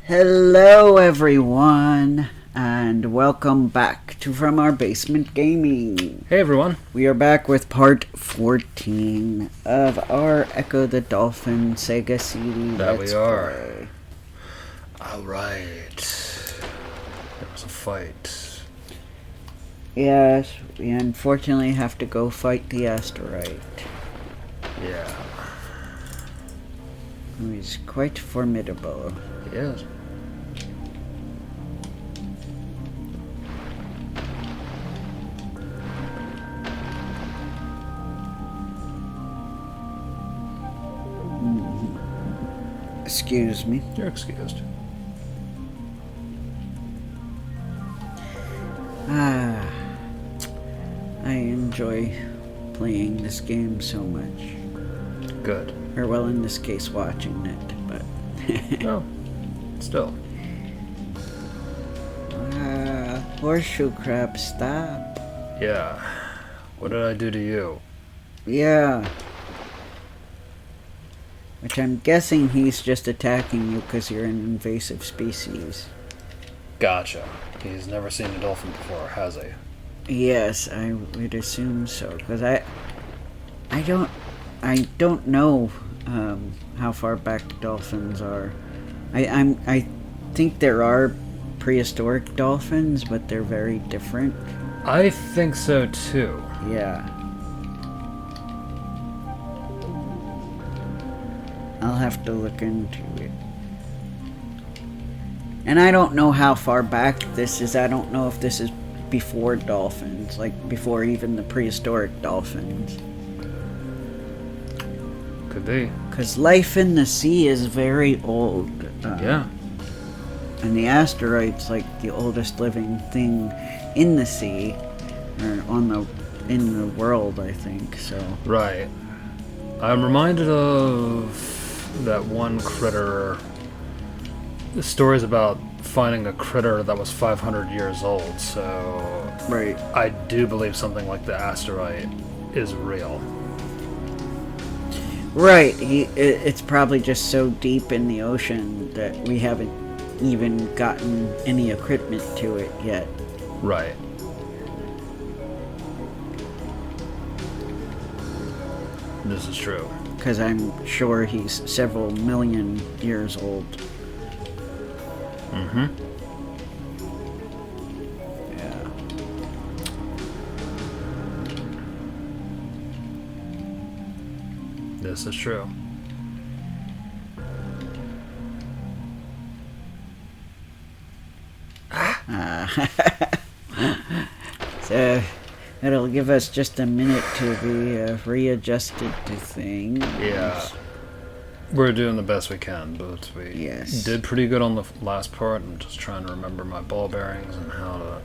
Hello everyone, and welcome back to From Our Basement Gaming. Hey everyone. We are back with part 14 of our Ecco the Dolphin Sega CD That Let's we are. Play. Alright. There was a fight. Yes, we unfortunately have to go fight the Asterite. Yeah. He's quite formidable. He is. Excuse me. You're excused. I enjoy playing this game so much. Good. Or well, in this case, watching it, but... No. Still. Horseshoe crab, stop. Yeah. What did I do to you? Yeah. Which I'm guessing he's just attacking you because you're an invasive species. Gotcha. He's never seen a dolphin before, has he? Yes, I would assume so, because I don't know how far back dolphins are. I think there are prehistoric dolphins, but they're very different. I think so too. Yeah. I'll have to look into it. And I don't know how far back this is. I don't know if this is before dolphins, like before even the prehistoric dolphins. Could be. Because life in the sea is very old. Yeah. And the Asterite's like the oldest living thing in the sea, or in the world, I think. So. Right. I'm reminded of that one critter. The stories about finding a critter that was 500 years old, so... Right. I do believe something like the Asterite is real. Right. It's probably just so deep in the ocean that we haven't even gotten any equipment to it yet. Right. This is true. Because I'm sure he's several million years old. Mm-hmm. Yeah. This is true. So it'll give us just a minute to be readjusted to things. Yeah. We're doing the best we can, but we did pretty good on the last part. I'm just trying to remember my ball bearings and how to...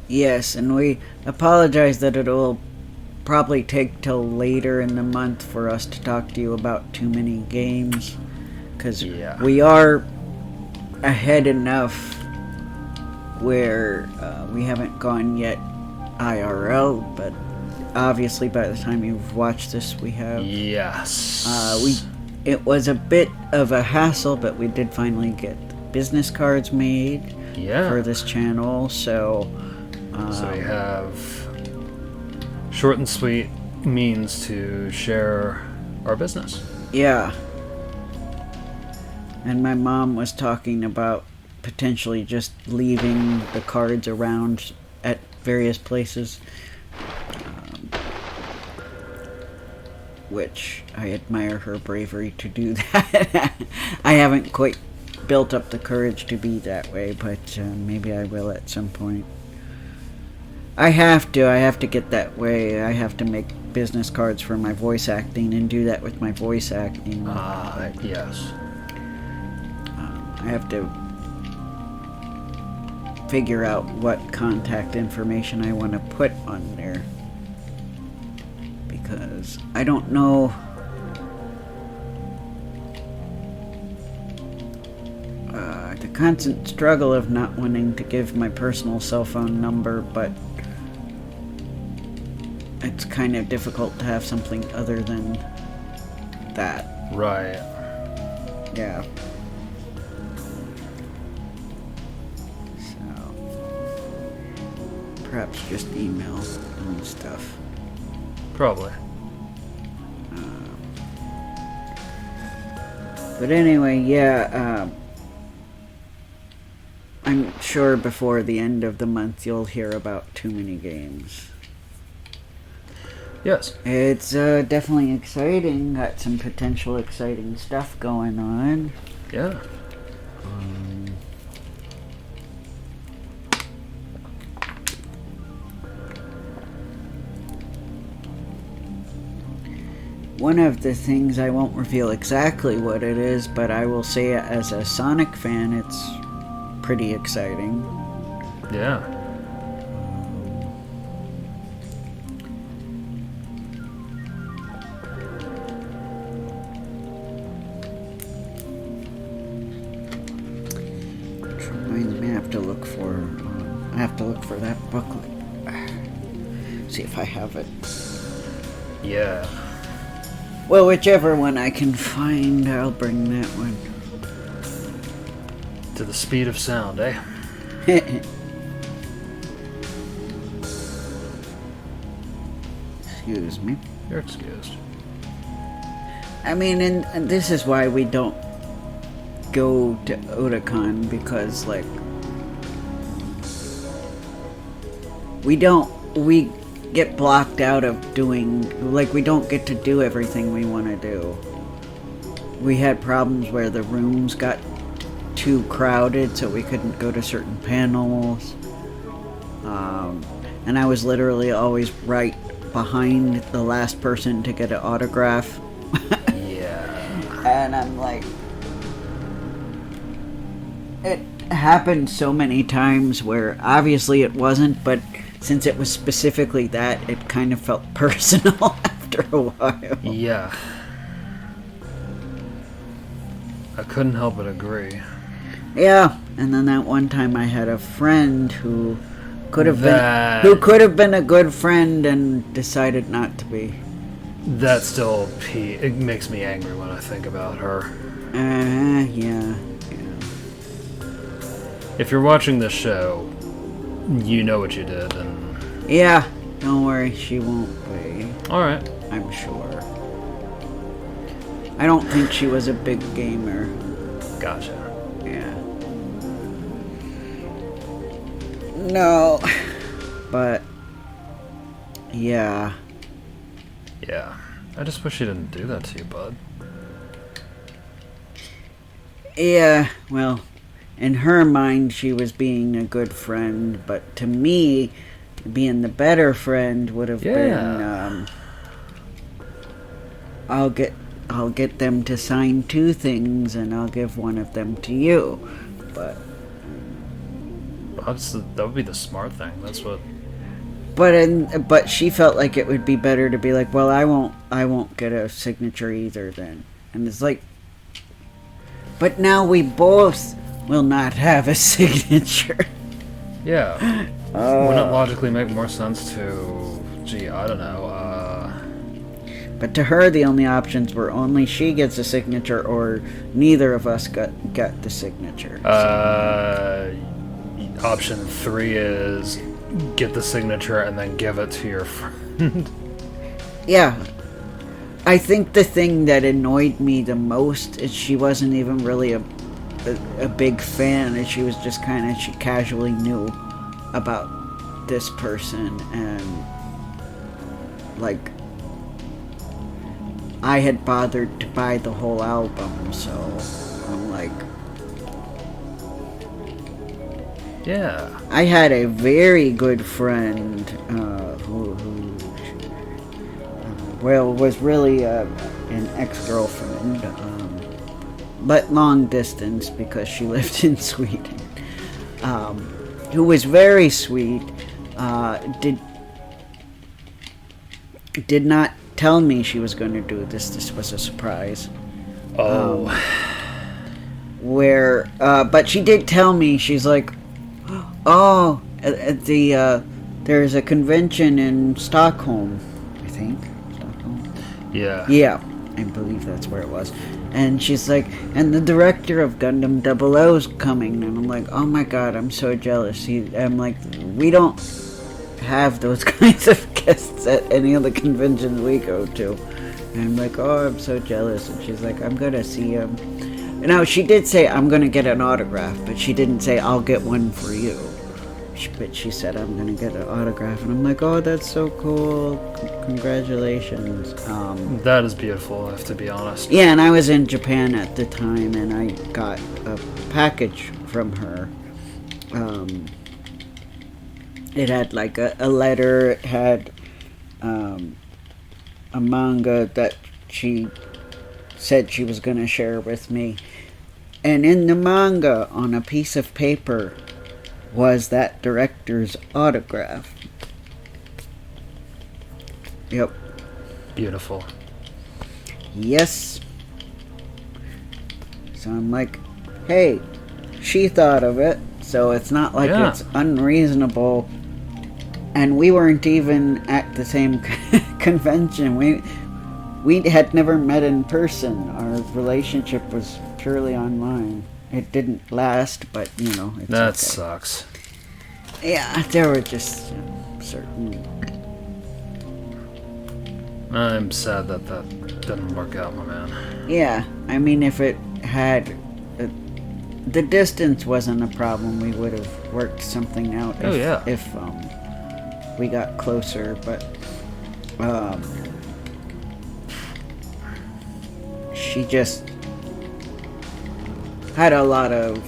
Yes, and we apologize that it'll probably take till later in the month for us to talk to you about too many games. Because we are ahead enough where we haven't gone yet IRL, but obviously by the time you've watched this we have. Yes. It was a bit of a hassle, but we did finally get business cards made for this channel, so... so we have short and sweet means to share our business. Yeah. And my mom was talking about potentially just leaving the cards around at various places. Which I admire her bravery to do that. I haven't quite built up the courage to be that way, but maybe I will at some point. I have to get that way. I have to make business cards for my voice acting and do that with my voice acting. Yes. I have to figure out what contact information I want to put on there. Because I don't know. The constant struggle of not wanting to give my personal cell phone number, but it's kind of difficult to have something other than that. Right. Yeah. perhaps just email and stuff. Probably. But anyway, yeah, I'm sure before the end of the month you'll hear about Too Many Games. Yes. It's definitely exciting. Got some potential exciting stuff going on. Yeah. One of the things, I won't reveal exactly what it is, but I will say as a Sonic fan, it's pretty exciting. Yeah. Which reminds me, I have to look for that booklet. See if I have it. Yeah. Well, whichever one I can find, I'll bring that one. To the speed of sound, eh? Excuse me. You're excused. I mean, and this is why we don't go to Otakon, because, like, we get blocked out of doing, like, we don't get to do everything we want to do. We had problems where the rooms got too crowded, so we couldn't go to certain panels. And I was literally always right behind the last person to get an autograph. Yeah. And I'm like, it happened so many times where obviously it wasn't, but since it was specifically that, it kind of felt personal after a while. Yeah. I couldn't help but agree. Yeah, and then that one time I had a friend who could have been a good friend and decided not to be. That still it makes me angry when I think about her. Yeah. If you're watching this show, you know what you did, and yeah, don't worry, she won't be. All right. I'm sure. I don't think she was a big gamer. Gotcha. Yeah. No. But yeah. Yeah. I just wish she didn't do that to you, bud. Yeah, well, in her mind she was being a good friend, but to me, being the better friend would have been I'll get them to sign 2 things and I'll give one of them to you. But that would be the smart thing. That's what. But she felt like it would be better to be like, well, I won't get a signature either then. And it's like, but now we both will not have a signature. Yeah. Wouldn't it logically make more sense to, I don't know, But to her, the only options were only she gets a signature or neither of us got the signature. Option 3 is get the signature and then give it to your friend. Yeah. I think the thing that annoyed me the most is she wasn't even really a big fan, and she was just she casually knew about this person, and like I had bothered to buy the whole album, so I'm like, yeah. I had a very good friend who was really an ex-girlfriend, but long distance because she lived in Sweden, who was very sweet, did not tell me she was going to do this. This was a surprise. Oh. But she did tell me, she's like, oh, at the, there's a convention in Stockholm, I think. Stockholm? Yeah. Yeah, I believe that's where it was. And she's like, and the director of Gundam 00's coming. And I'm like, oh my god, I'm so jealous. I'm like, we don't have those kinds of guests at any of the conventions we go to. And I'm like, oh, I'm so jealous. And she's like, I'm gonna see him. Now, she did say, I'm gonna get an autograph, but she didn't say, I'll get one for you. But she said, I'm gonna get an autograph. And I'm like, oh, that's so cool. Congratulations. That is beautiful, I have to be honest. Yeah, and I was in Japan at the time, and I got a package from her. It had like a letter. It had a manga that she said she was going to share with me. And in the manga, on a piece of paper, was that director's autograph. Yep. Beautiful. Yes. So I'm like, hey, she thought of it, so it's not like it's unreasonable. And we weren't even at the same convention. We had never met in person. Our relationship was purely online. It didn't last, but it's that okay. Sucks. Yeah, there were just certain. I'm sad that didn't work out, my man. Yeah, I mean, if it had, the distance wasn't a problem. We would have worked something out. If we got closer, but she just had a lot of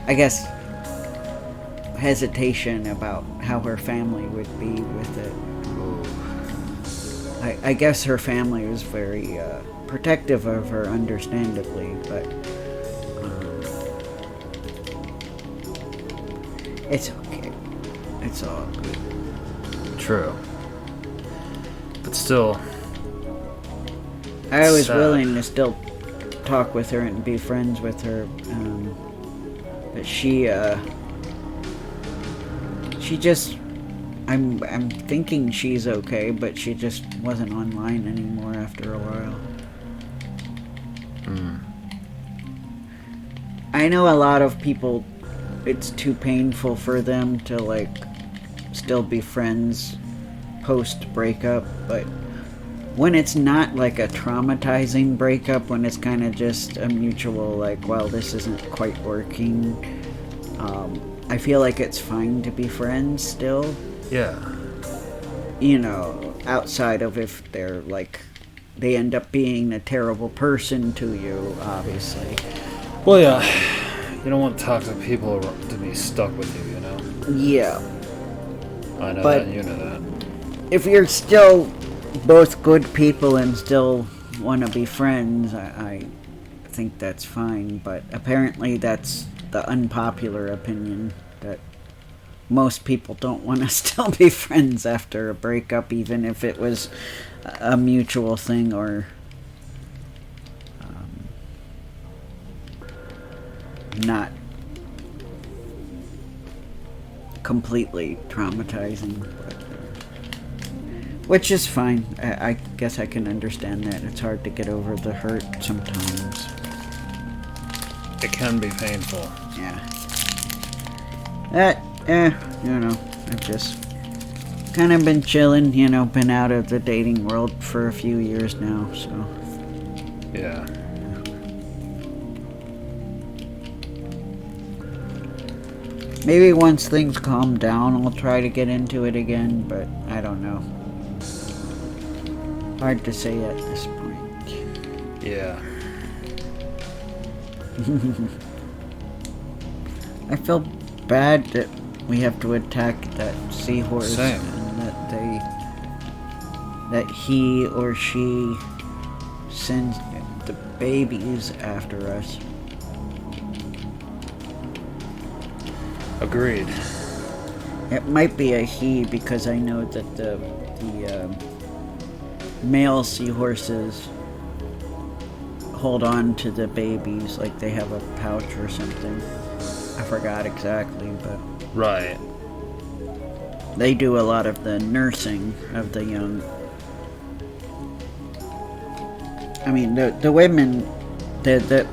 I guess hesitation about how her family would be with it. I guess her family was very protective of her, understandably, but it's okay. It's all good. True. But still, I was sad. willing to still talk with her and be friends with her, but she just, I'm thinking she's okay, but she just wasn't online anymore after a while. I know a lot of people, it's too painful for them to like still be friends post breakup, but when it's not like a traumatizing breakup, when it's kind of just a mutual like, well, this isn't quite working, I feel like it's fine to be friends still. Yeah. Outside of if they're like, they end up being a terrible person to you, obviously. Well, yeah. You don't want toxic people to be stuck with you, Yeah. I know But that, you know that. if you're still both good people and still want to be friends, I think that's fine. But apparently that's the unpopular opinion, that most people don't want to still be friends after a breakup, even if it was a mutual thing or not completely traumatizing, which is fine. I guess I can understand that. It's hard to get over the hurt sometimes. It can be painful. Yeah. I've just kind of been chilling, been out of the dating world for a few years now, so. Yeah. Maybe once things calm down, I'll try to get into it again, but I don't know. Hard to say at this point. Yeah. I feel bad that we have to attack that seahorse. Same. And that he or she sends the babies after us. Agreed. It might be a he, because I know that the male seahorses hold on to the babies like they have a pouch or something. I forgot exactly, but Right. they do a lot of the nursing of the young. I mean, the women, the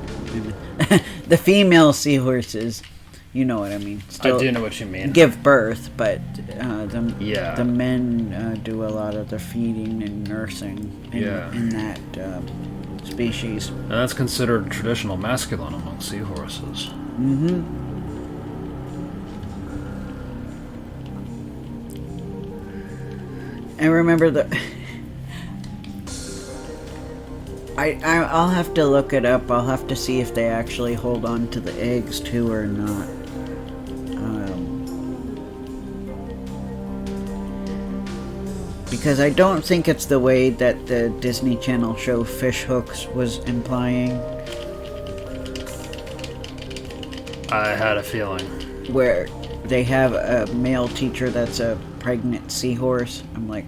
female seahorses you know what I mean. I do know what you mean. Give birth, but yeah. the men do a lot of the feeding and nursing in that species. And that's considered traditional masculine among seahorses. Mm-hmm. I remember I'll have to look it up. I'll have to see if they actually hold on to the eggs too or not. Because I don't think it's the way that the Disney Channel show Fish Hooks was implying. I had a feeling. Where they have a male teacher that's a pregnant seahorse. I'm like,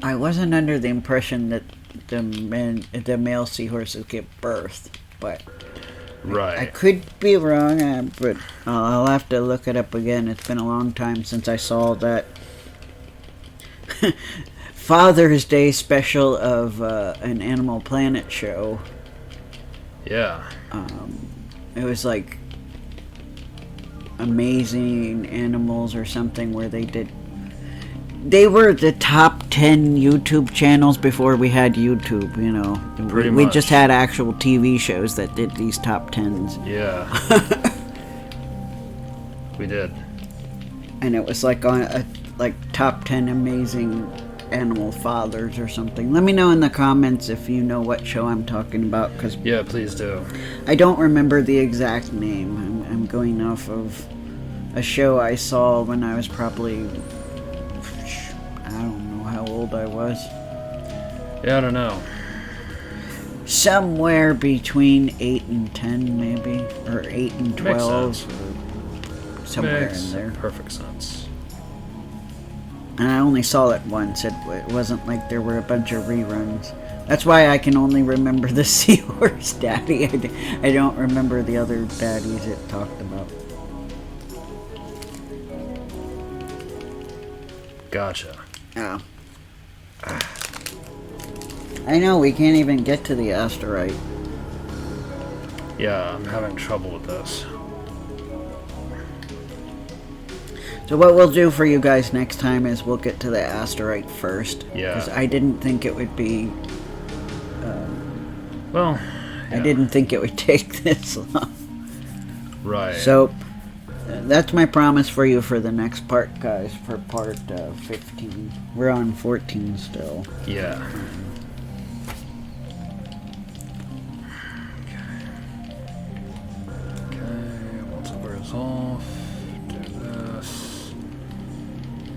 I wasn't under the impression that the male seahorses give birth, but right. I could be wrong, but I'll have to look it up again. It's been a long time since I saw that Father's Day special of an Animal Planet show. Yeah. It was like Amazing Animals or something where they were the top 10 YouTube channels before we had YouTube, you know. Pretty we much. just had actual TV shows that did these top 10s. Yeah. We did. And it was like on top 10 amazing animal fathers or something. Let me know in the comments if you know what show I'm talking about, cuz yeah, please do. I don't remember the exact name. I'm going off of a show I saw when I was probably, I don't know how old I was. Yeah, I don't know. Somewhere between 8 and 10 maybe, or 8 and 12. Makes sense. Somewhere Makes in there. Perfect sense. And I only saw it once. It wasn't like there were a bunch of reruns. That's why I can only remember the Seahorse Daddy. I don't remember the other daddies it talked about. Gotcha. Oh. I know, we can't even get to the Asterite. Yeah, I'm having trouble with this. So what we'll do for you guys next time is we'll get to the Asterite first. Yeah. Because I didn't think it would be... well, yeah. I didn't think it would take this long. Right. So, that's my promise for you for the next part, guys, for part 15. We're on 14 still. Yeah. Okay, once it wears off, do this.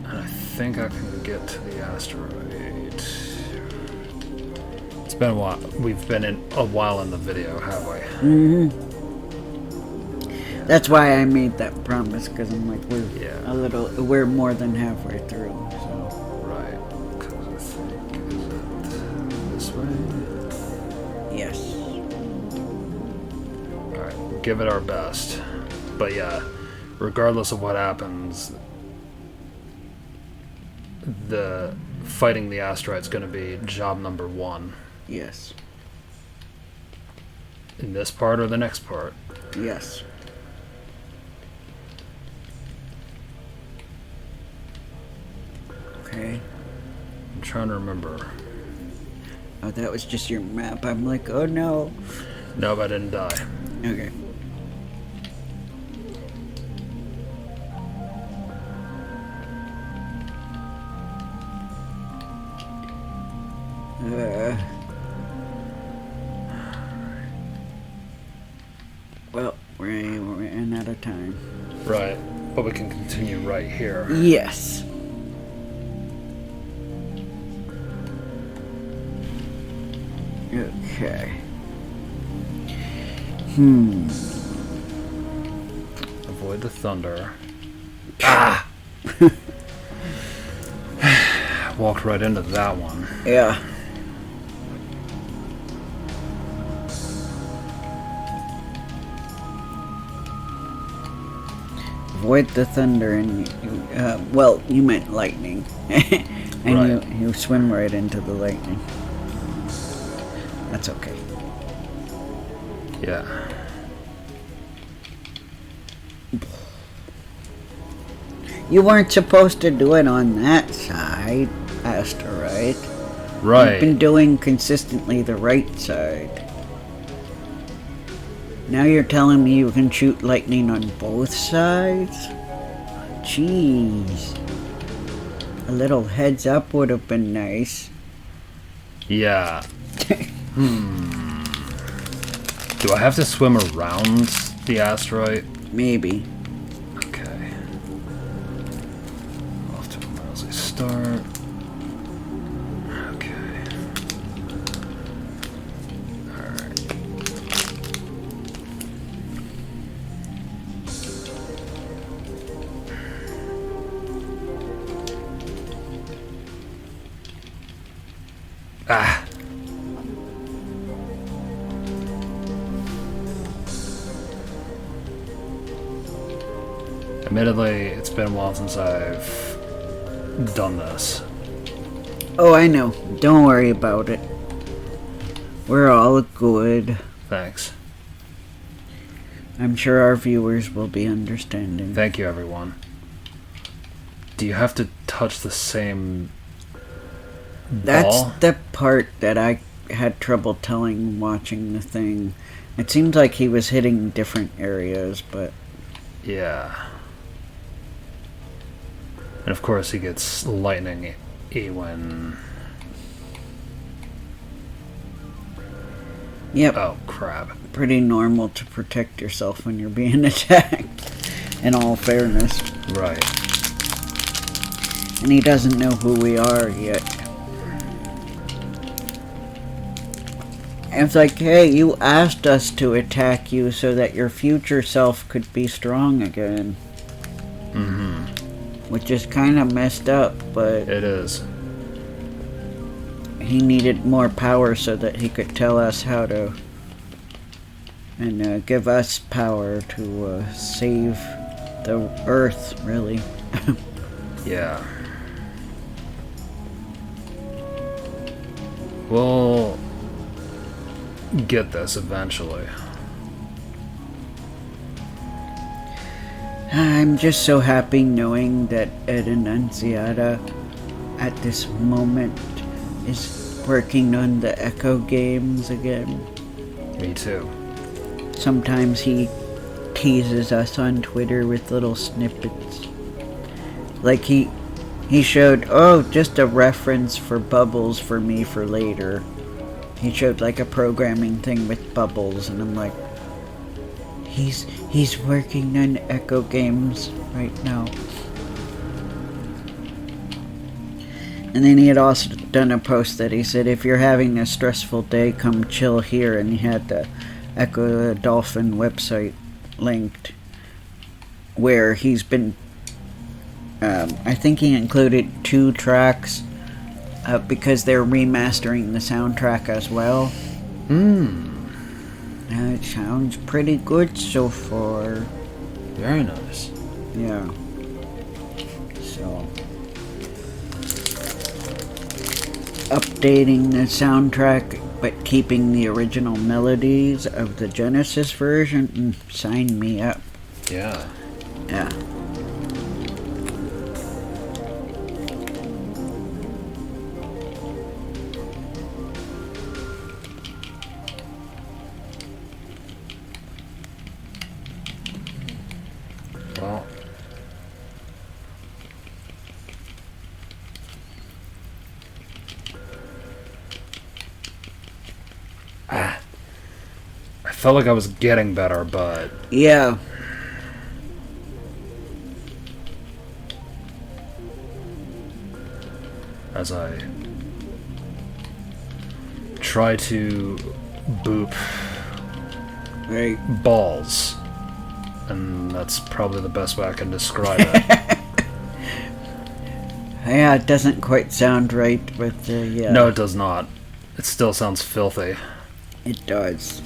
And I think I can get to the asteroid. It's been a while. We've been in a while in the video, have we? Mm-hmm. That's why I made that promise, because I'm like, we're more than halfway through, so. Right. Because I think, is it this way? Yes. Alright, we'll give it our best. But yeah, regardless of what happens, the fighting the asteroid's going to be job number 1. Yes. In this part or the next part? Yes. Okay. I'm trying to remember. Oh, that was just your map. I'm like, oh no. Nope, I didn't die. Okay. Well, we're running out of time. Right, but we can continue right here. Yes. Okay. Avoid the thunder. Ah! Walked right into that one. Yeah. Avoid the thunder and well, you meant lightning. And right. you swim right into the lightning. That's okay. Yeah. You weren't supposed to do it on that side, Asterite. Right. You've been doing consistently the right side. Now you're telling me you can shoot lightning on both sides? Jeez. A little heads up would have been nice. Yeah. Do I have to swim around the asteroid? Maybe. Okay. Off to a mousy start. Okay. Alright. Ah. Admittedly, it's been a while since I've done this. Oh, I know. Don't worry about it. We're all good. Thanks. I'm sure our viewers will be understanding. Thank you, everyone. Do you have to touch the same That's ball? the part that I had trouble telling watching the thing. It seems like he was hitting different areas, but... Yeah. And of course he gets lightning when... Yep. Oh, crap. Pretty normal to protect yourself when you're being attacked, in all fairness. Right. And he doesn't know who we are yet. It's like, hey, you asked us to attack you so that your future self could be strong again. Mm-hmm. Which is kind of messed up, but... It is. He needed more power so that he could tell us how to... And give us power to save the Earth, really. Yeah. We'll get this eventually. I'm just so happy knowing that Ed Annunziata at this moment is working on the Ecco games again. Me too. Sometimes he teases us on Twitter with little snippets. Like he showed, oh, just a reference for bubbles for me for later. He showed like a programming thing with bubbles, and I'm like, he's working on Ecco games right now. And then he had also done a post that he said, if you're having a stressful day, come chill here, and he had the Ecco the Dolphin website linked, where he's been, I think he included 2 tracks, because they're remastering the soundtrack as well. It sounds pretty good so far. Very nice. Yeah. So, updating the soundtrack, but keeping the original melodies of the Genesis version. Sign me up. Yeah. Yeah. Well. I felt like I was getting better, but... Yeah. As I try to boop Right. balls, and that's probably the best way I can describe it. Yeah, it doesn't quite sound right, but yeah. No, it does not. It still sounds filthy. It does.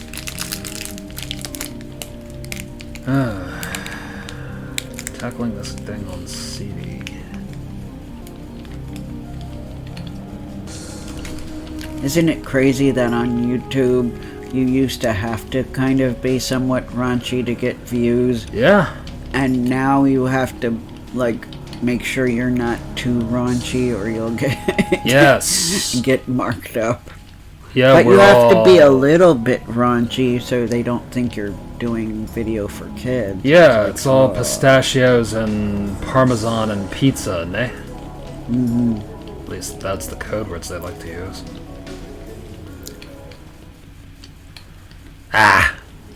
Tackling this thing on CD. Isn't it crazy that on YouTube you used to have to kind of be somewhat raunchy to get views, Yeah. and now you have to like make sure you're not too raunchy or you'll Yes. get marked up. Yeah, but you have to be a little bit raunchy so they don't think you're doing video for kids. Yeah, it's all pistachios and parmesan and pizza, ne? Mm-hmm. At least that's the code words they like to use.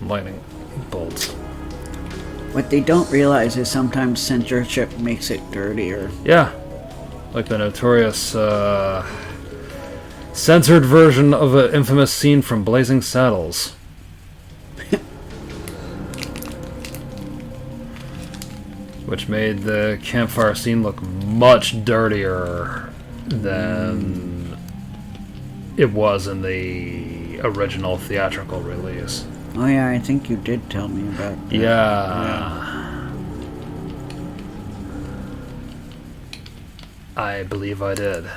Lightning bolts. What they don't realize is sometimes censorship makes it dirtier. Yeah, like the notorious censored version of an infamous scene from Blazing Saddles. Which made the campfire scene look much dirtier than it was in the original theatrical release. Oh yeah, I think you did tell me about that. Yeah. I believe I did.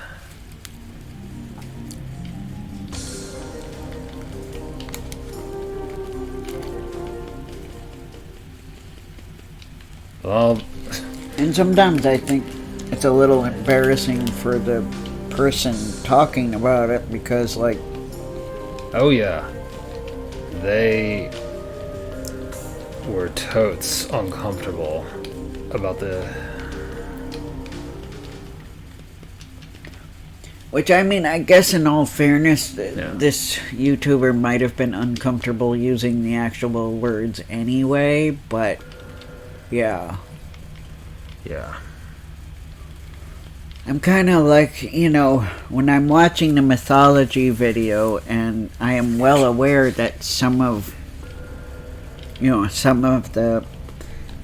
Well, and sometimes I think it's a little embarrassing for the person talking about it because, like... Oh yeah. They were totes uncomfortable about the... Which, I mean, I guess in all fairness, this YouTuber might have been uncomfortable using the actual words anyway, but... Yeah. Yeah. I'm kind of like, you know, when I'm watching the mythology video, and I am well aware that some of the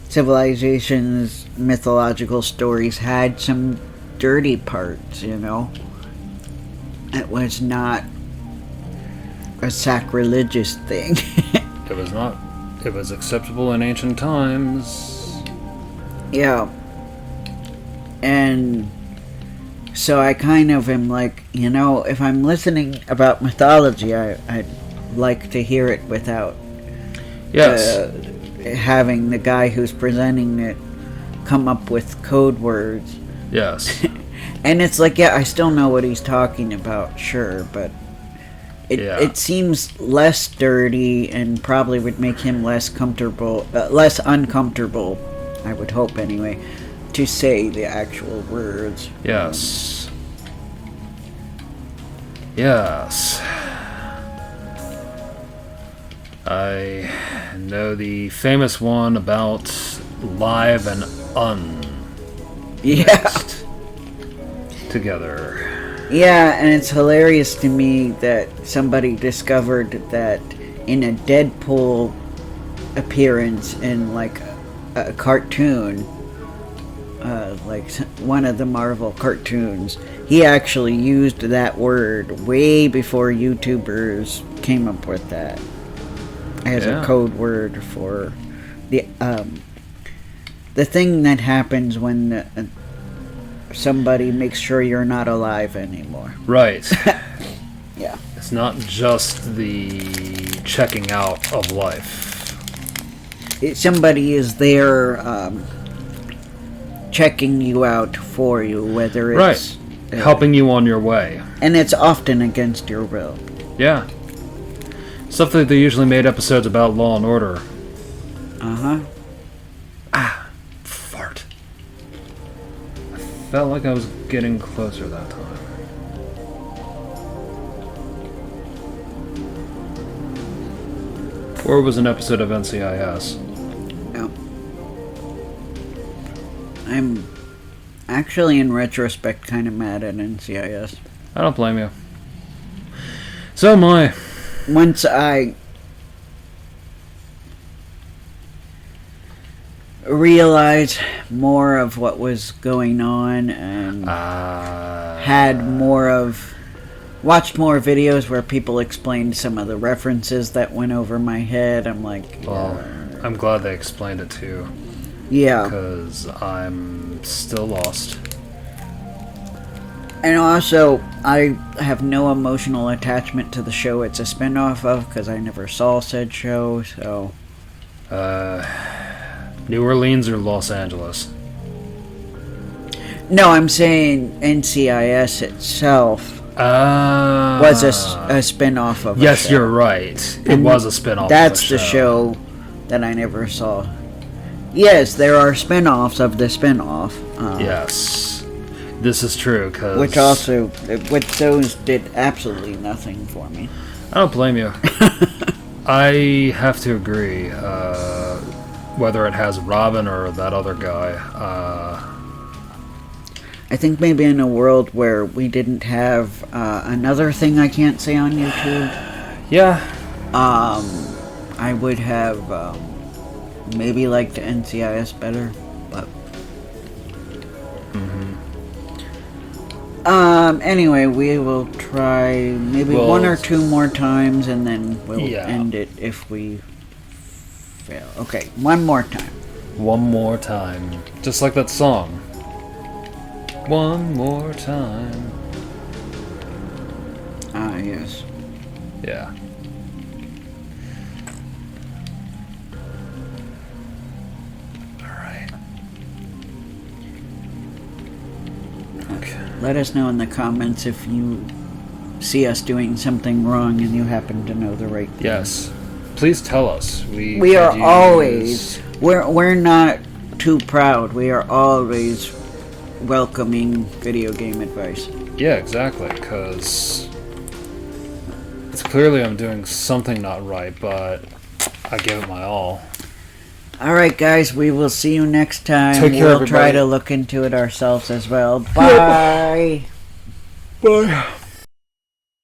civilization's mythological stories had some dirty parts, you know. It was not a sacrilegious thing. It was not. It was acceptable in ancient times. Yeah. And so I kind of am like, you know, if I'm listening about mythology, I'd like to hear it without having the guy who's presenting it come up with code words. Yes. And it's like, yeah, I still know what he's talking about, sure, but it seems less dirty and probably would make him less uncomfortable, I would hope anyway, to say the actual words. Yes. Yes. I know the famous one about live and mixed together. Yeah, and it's hilarious to me that somebody discovered that in a Deadpool appearance in like a cartoon, like one of the Marvel cartoons, he actually used that word way before YouTubers came up with that as a code word for the thing that happens when somebody makes sure you're not alive anymore. Right. Yeah. It's not just the checking out of life. Somebody is there checking you out for you, whether it's... Right. Helping you on your way. And it's often against your will. Yeah. Stuff that they usually made episodes about Law and Order. Uh-huh. Fart. I felt like I was getting closer that time. Or it was an episode of NCIS. No. I'm actually, in retrospect, kind of mad at NCIS. I don't blame you. So am I. Once I realized more of what was going on and watched more videos where people explained some of the references that went over my head, I'm like... Well, I'm glad they explained it too. Yeah. Because I'm still lost. And also, I have no emotional attachment to the show it's a spin-off of, because I never saw said show, so... New Orleans or Los Angeles? No, I'm saying NCIS itself was a spin-off of Yes, a show. you're right. It was a spin-off That's of a the show that I never saw. Yes, there are spin-offs of the spin-off. Yes. This is true, because... Which those did absolutely nothing for me. I don't blame you. I have to agree. Whether it has Robin or that other guy. I think maybe in a world where we didn't have another thing I can't say on YouTube. Yeah. I would have maybe liked NCIS better, but... Anyway, we will try maybe one or two more times, and then we'll end it if we fail. Okay, one more time. One more time. Just like that song. One more time. Yes. Yeah. Alright. Okay. Let us know in the comments if you see us doing something wrong and you happen to know the right thing. Yes. Please tell us. We are always... We're not too proud. We are always welcoming video game advice. Yeah, exactly, because it's clearly I'm doing something not right, but I give it my all. Alright guys, we will see you next time. Take care, we'll everybody. try to look into it ourselves as well. Bye! Bye.